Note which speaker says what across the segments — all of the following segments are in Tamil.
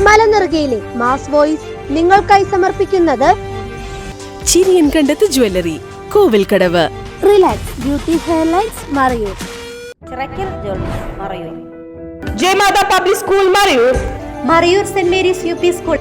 Speaker 1: മലനിറുകയിലെ മാസ് വോയിസ് നിങ്ങൾക്കായി സമർപ്പിക്കുന്നത്
Speaker 2: Chiriyan Kandathu jewellery, Kovilkadavu.
Speaker 1: Relax beauty hairlines Marayoor,
Speaker 3: Chirakkal jewellery Marayoor,
Speaker 2: Jayamatha public school Marayoor,
Speaker 3: Marayoor saint Mary's UP school.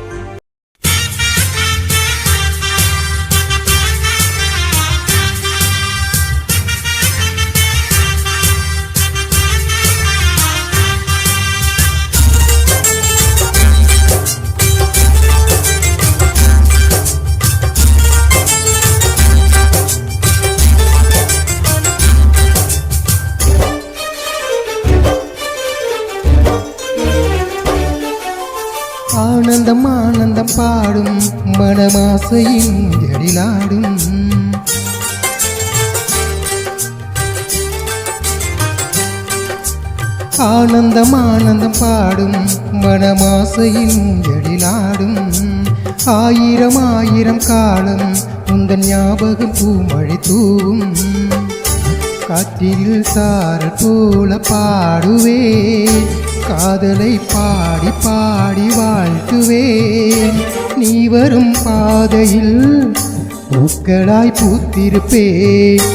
Speaker 4: ஆனந்தம் ஆனந்தம் பாடும் மனமாசையின் எழிலாடும் ஆனந்தம் ஆனந்தம் பாடும் மனமாசையின் எழிலாடும் ஆயிரம் ஆயிரம் காலம் உந்தன் ஞாபகம் பூமழை தூவும் காற்றில் சாரல் போல பாடுவேன் காதலை பாடி பாடி வாழ்த்துவேன் நீ வரும் பாதையில் பூக்களாய் பூத்திருப்பேன்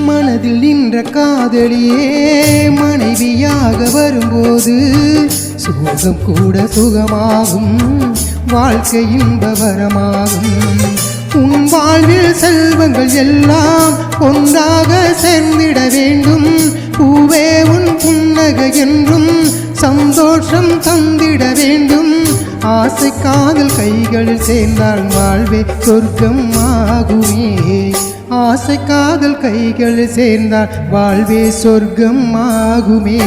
Speaker 4: மனதில் நின்ற காதலியே மனைவியாக வரும்போது சுகம் கூட சுகமாகும், வாழ்க்கை இன்பவரமாகும். உன் வாழ்வில் செல்வங்கள் எல்லாம் ஒன்றாக சேர்ந்திட வேண்டும், பூவே உன் புன்னகை என்றும் சந்தோஷம் தந்திட வேண்டும். ஆசை காதல் கைகளில் சேர்ந்தால் வாழ்வே சொர்க்கம் ஆகுமே, ஆசை காதல் கைகளில் சேர்ந்தால் வாழ்வே சொர்க்கம் ஆகுமே.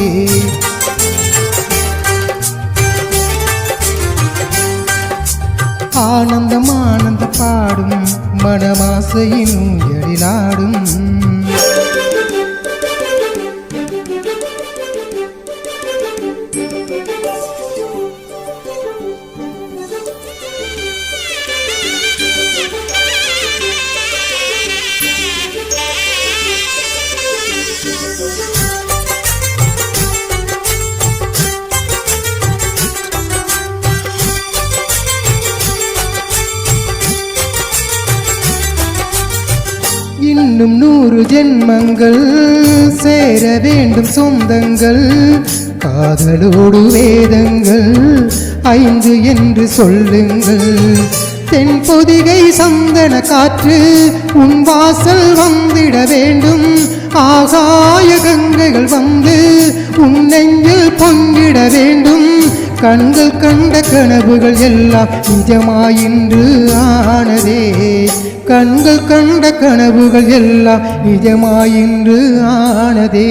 Speaker 4: ஆனந்தம் ஆனந்த பாடும் மனமாசையின் எழிலாடும் இன்னும் 100 ஜென்மங்கள் சேர வேண்டும் சொந்தங்கள், காதலோடு வேதங்கள் 5 என்று சொல்லுங்கள். தென் பொதிகை சந்தன காற்று உன் வாசல் வந்திட வேண்டும், ஆகாய கங்கைகள் வந்து உன் நெஞ்சில் பொங்கிட வேண்டும். கண்கள் கண்ட கனவுகள் எல்லாம் நிஜமாயின்று ஆனதே, கண்கள் கண்ட கனவுகள் எல்லாம் நிஜமாயின்று ஆனதே.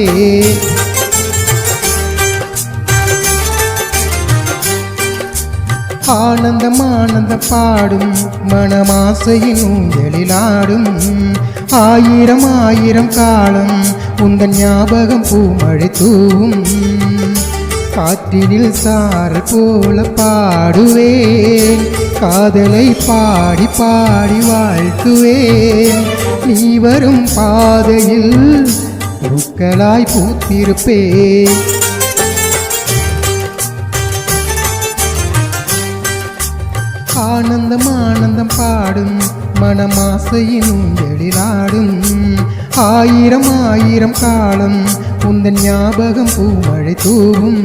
Speaker 4: ஆனந்தம் ஆனந்தம் பாடும் மனமாசையின் எழிலாடும் ஆயிரம் ஆயிரம் காலம் உந்தன் ஞாபகம் பூமழை தூவும் காற்றினில் சாரல் போல பாடுவேன் காதலை பாடி பாடி வாழ்த்துவேன் நீ வரும் பாதையில் பூக்களாய் பூத்திருப்பேன் ஆனந்தம் ஆனந்தம் பாடும் மனமாசையின் எழிலாடும் ஆயிரம் ஆயிரம் காலம் உந்தன் ஞாபகம் பூமழை தூவும்